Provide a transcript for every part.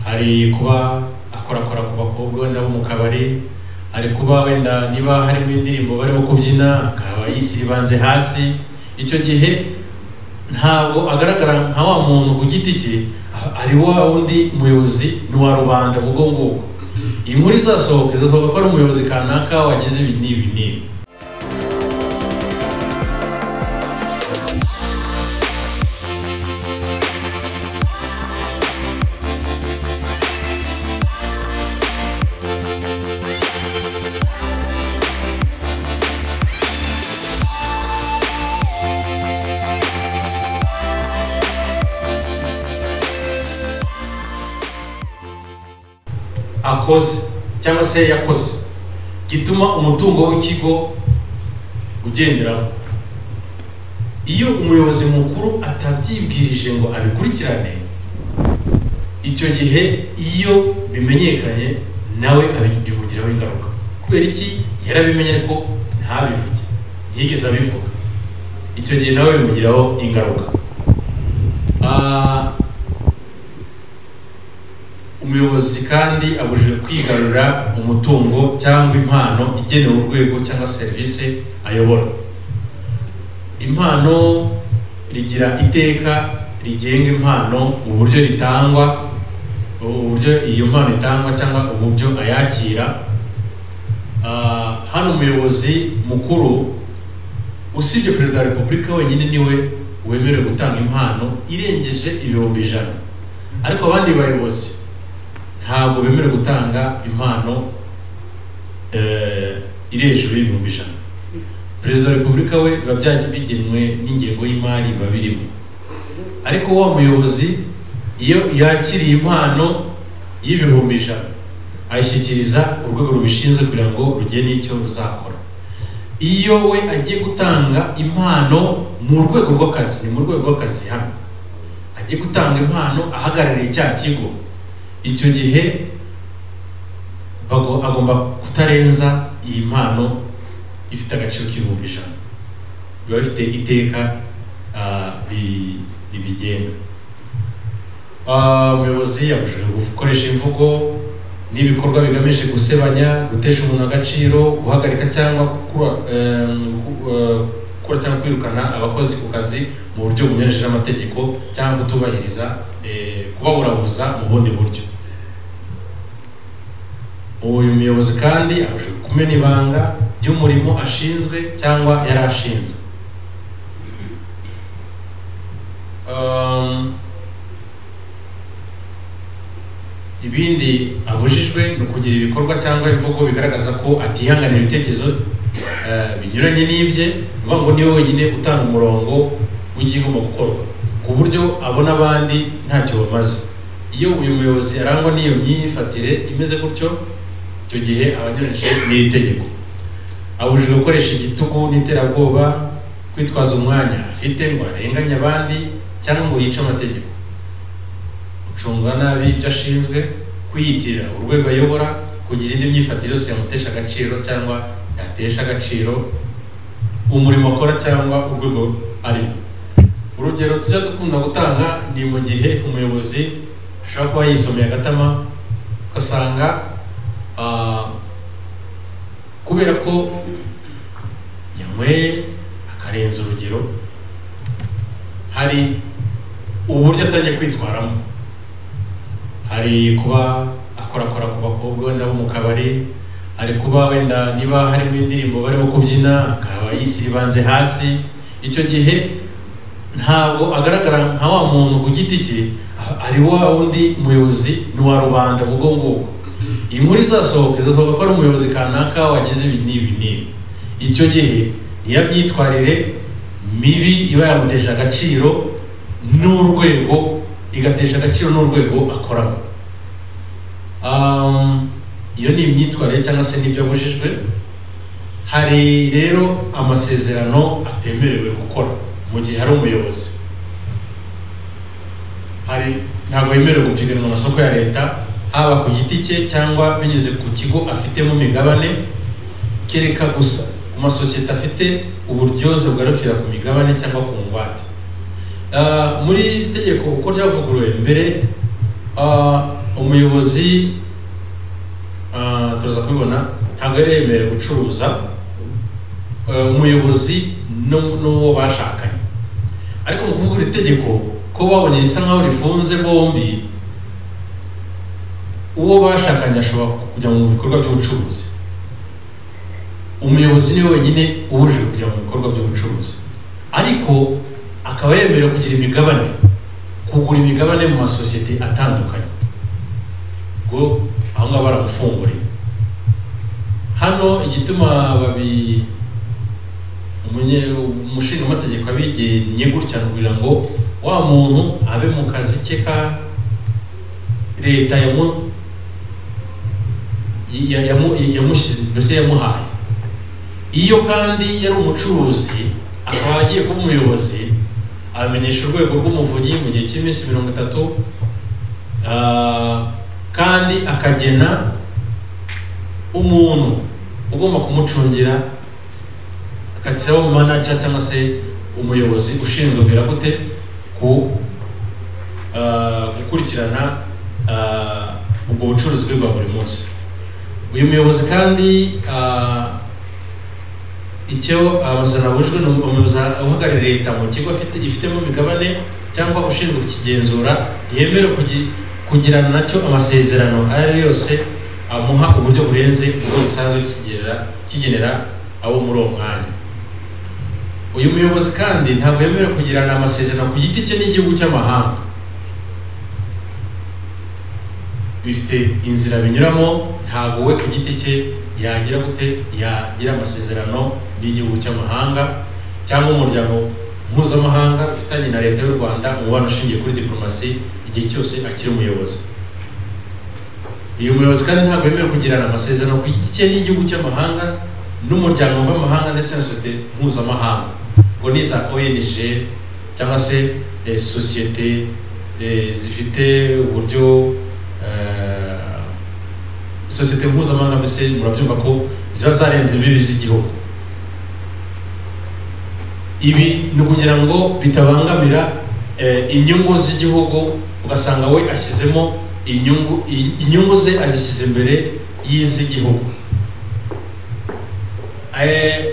hari kuba akora ku bakobwa wenda bo mu kabari, hari kuba wenda niba harimo indirimbo barimo kubyina akaba yisiribanze hasi. Icyo gihe ntabwo agaragara nka wa muntu ku giti cye, ari wa wundi muyobozi n'uwa rubanda mu bwongo. Inkuru izasohoka ko ari umuyobozi kanaka wagize ibi n'ibi. Akoze cyangwa se yakoze gituma umutungo w'ikigo ugenderaho. Iyo umuyobozi mukuru atabyibwirije ngo abikurikirane, icyo gihe iyo bimenyekanye nawe abigiraho ingaruka. Kubera iki? Yarabimenye ko ntabivuge, yigeze abivuga, icyo gihe nawe bimugiraho ingaruka. Umuyobozi kandi abujijwe kwigarurira umutungo cyangwa impano igenewe urwego cyangwa serivisi ayobora. Impano rigira iteka rigenga impano, uburyo ritangwa, uburyo iyo mpano itangwa cyangwa uburyo ayakira. Hano umuyobozi mukuru usibye Perezida wa Repubulika wenyine niwe wemerewe gutanga impano irengeje 100,000, ariko abandi bayobozi ntabwo bemerewe gutanga impano iri hejuru y'100,000. Perezida wa Repubulika we biba bigenwe n'ingengo y'imari biba birimo, ariko wa muyobozi iyo yakiriye impano y'100,000 ayishyikiriza urwego rubishinzwe kugira ngo rugene icyo ruzakora. Iyo we agiye gutanga impano mu rwego rw'akazi, ni mu rwego rw'akazi hano agiye gutanga impano ahagarariye cya kigo, icyo gihe agomba kutarenza iyi mpano ifite agaciro k'100,000. Biba bifite iteka ribigenga. Umuyobozi yabujijwe gukoresha imvugo n'ibikorwa bigamije gusebanya, gutesha umuntu agaciro, guhagarika cyangwa gukura cyangwa kwirukana abakozi ku kazi mu buryo bunyuranyije n'amategeko cyangwa kutubahiriza, kubaburabuza mu bundi buryo. Uyu muyobozi kandi abujijwe kumena ibanga ry'umurimo ashinzwe cyangwa yari ashinzwe. Ibindi abujijwe ni ukugira ibikorwa cyangwa imvugo bigaragaza ko atihanganira ibitekerezo binyuranye n'ibye, uvuga ngo niwe wenyine utanga umurongo w'igomba gukorwa ku buryo abona abandi ntacyo bamaze. Iyo uyu muyobozi arangwa n'iyo myifatire imeze gutyo, icyo gihe abanyuranyije n'iri tegeko. Abujijwe gukoresha igitugu n'iterabwoba, kwitwaza umwanya afite ngo arenganye abandi cyangwa ngo yice amategeko, gucunga nabi ibyo ashinzwe, kwiyitirira urwego ayobora, kugira indi myifatire yose yamutesha agaciro cyangwa yatesha agaciro umurimo akora cyangwa urwego arimo. Urugero tujya dukunda gutanga ni mu gihe umuyobozi ashobora kuba yisomeye agatama, ugasanga kubera ko yanyweye akarenza urugero, hari uburyo atangiye kwitwaramo. Hari kuba akora ku bakobwa wenda bo mu kabari, hari kuba wenda niba harimo indirimbo barimo kubyina akaba yisiribanze hasi. Icyo gihe ntabwo agaragara nka wa muntu ku giti cye, ari wa wundi muyobozi n'uwa rubanda mu bwongo. Inkuru izasohoka ko ari umuyobozi kanaka wagize ibi n'ibi. Icyo gihe iyo myitwarire mibi iba yamutesha agaciro n'urwego, igatesha agaciro n'urwego akoramo. Iyo ni imyitwarire cyangwa se n'ibyo abujijwe. Hari rero amasezerano atemerewe gukora mu gihe hari umuyobozi. Ntabwo yemerewe gupiganwa mu masoko ya leta, haba ku giti cye cyangwa binyuze ku kigo afitemo imigabane, kereka gusa ku masosiyete afite uburyoze bugarukira ku migabane cyangwa ku ngwate. Muri itegeko uko ryavuguruwe mbere, umuyobozi tuza kubibona ntabwo yari yemerewe gucuruza umuyobozi n'uwo bashakanye, ariko mu kuvuga iri tegeko ko babonye risa nkaho rifunze bombi, uwo bashakanye ashobora kujya mu bikorwa by'ubucuruzi, umuyobozi niwe wenyine ubujijwe kujya mu bikorwa by'ubucuruzi, ariko akaba yemerewe kugira imigabane, kugura imigabane mu masosiyete atandukanye. Ngo aho ngaho baramufunguriye. Hano igituma umushingamategeko abigennye gutya kugira ngo wa muntu abe mu kazi ke ka leta yamushyize, mbese yamuhaye. Iyo kandi yari umucuruzi akaba agiye kuba umuyobozi, abamenyesha urwego rw'umuvunyi mu gihe cy'iminsi 30, kandi akagena umuntu ugomba kumucungira, akatsiraho manager cyangwa se umuyobozi ushinzwe kugira gute gukurikirana ubwo bucuruzi bwa buri munsi. Uyu muyobozi kandi icyo amasezerano abujijwe ni umuyobozi uhagarariye leta mu kigo ifitemo imigabane cyangwa ushinzwe kukigenzura, yemerewe kugirana nacyo amasezerano ayo ari yose amuha uburyo burenze ubwo gisanzwe kigenera abo muri uwo mwanya. Uyu muyobozi kandi ntabwo yemerewe kugirana amasezerano ku giti cye n'igihugu cy'amahanga, bifite inzira binyuramo. Ntabwo we ku giti cye yagira amasezerano n'igihugu cy'amahanga cyangwa umuryango mpuzamahanga ufitanye na leta y'u Rwanda umubano ushingiye kuri diplomasi igihe cyose akiri umuyobozi. Uyu muyobozi kandi ntabwo yemerewe kugirana amasezerano ku giti cye n'igihugu cy'amahanga n'umuryango w'amahanga ndetse na sosiyete mpuzamahanga, ngo ni za ONG cyangwa se sosiyete zifite uburyo sosiyete mpuzamahanga, mbese murabyumva ko ziba zarenze imbibi z'igihugu. Ibi ni ukugira ngo bitabangamira inyungu z'igihugu, ugasanga we ashyizemo inyungu ze azishyize imbere y'iz'igihugu.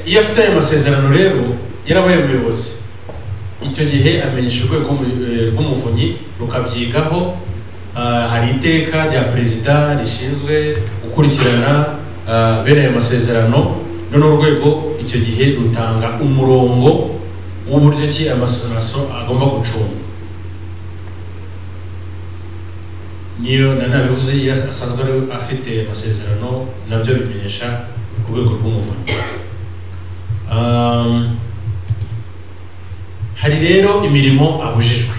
Iyo afite aya masezerano rero yarabaye umuyobozi, icyo gihe amenyesha urwego rw'umuvunyi rukabyigaho. Hari iteka rya perezida rishinzwe gukurikirana bene ayo masezerano, none urwego icyo gihe rutanga umurongo w'uburyo ki amasezerano agomba gucunga. Niyo nanabivuze iyo asanzwe afite amasezerano nabyo bimenyesha ku rwego rw'umuvunyi. Hari rero imirimo abujijwe.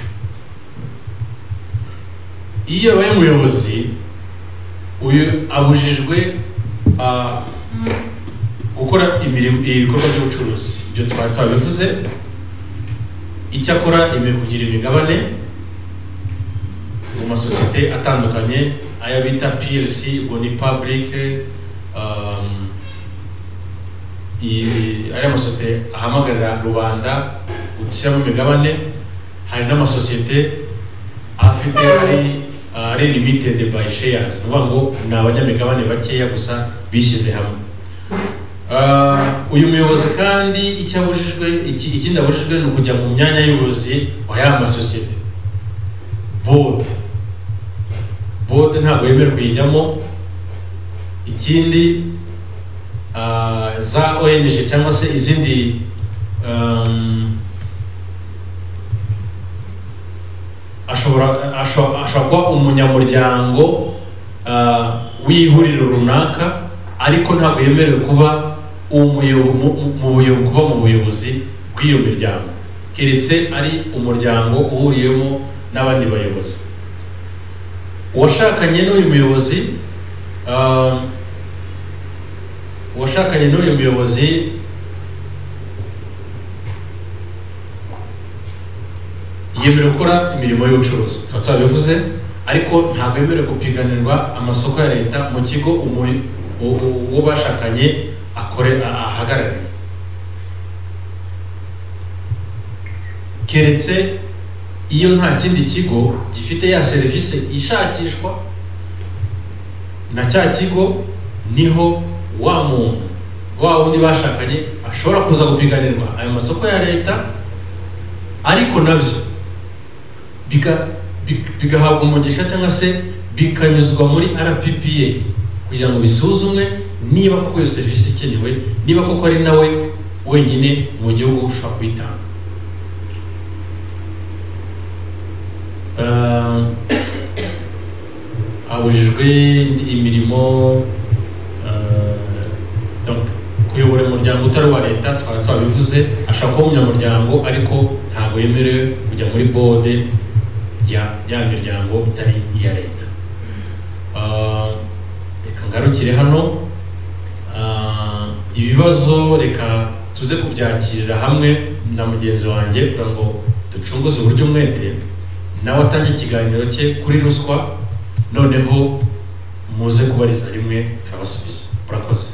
Iyo abaye umuyobozi, uyu abujijwe gukora ibikorwa by'ubucuruzi, ibyo twari twabivuze. Icyakora yemerewe kugira imigabane mu masosiyete atandukanye, aya bita PLC, ubwo ni public, aya masosiyete ahamagarira rubanda gushyiramo imigabane. Hari n'amasosiyete afite ari limited by shares, uvuga ngo ni abanyamigabane bakeya gusa bishyize hamwe. Uyu muyobozi kandi ikindi abujijwe ni ukujya mu myanya y'ubuyobozi wa ya masosiyete. Board ntabwo yemerewe kuyijyamo. Ikindi za ONG cyangwa se izindi ashobora kuba umunyamuryango w'ihuriro runaka, ariko ntabwo yemerewe kuba mu buyobozi bw'iyo miryango, keretse ari umuryango uhuriyemo n'abandi bayobozi. Uwashakanye n'uyu muyobozi yemerewe gukora imirimo y'ubucuruzi, tuba twabivuze, ariko ntabwo yemerewe gupiganirwa amasoko ya leta mu kigo uwo bashakanye ahagarariye, keretse iyo nta kindi kigo gifite ya serivisi ishakishwa na cya kigo niho wa muntu wa wundi bashakanye ashobora kuza gupiganirwa ayo masoko ya leta, ariko nabyo bigahabwa umugisha cyangwa se bikanyuzwa muri RPPA kugira ngo bisuzumwe niba koko iyo serivisi ikenewe, niba koko ari nawe wenyine mu gihugu ushobora kuyitanga. Abujijwe imirimo kuyobora umuryango utari wa leta, twaba twabivuze, ashaka kuba umunyamuryango ariko ntabwo yemerewe kujya muri bode ya miryango itari iya leta. Reka ngarukire hano, ibibazo reka tuze kubyakirira hamwe na mugenzi wanjye kugira ngo ducunguze uburyo umwete nawe atangiye ikiganiro cye kuri ruswa, noneho muze kubariza rimwe turabasubiza. Murakoze.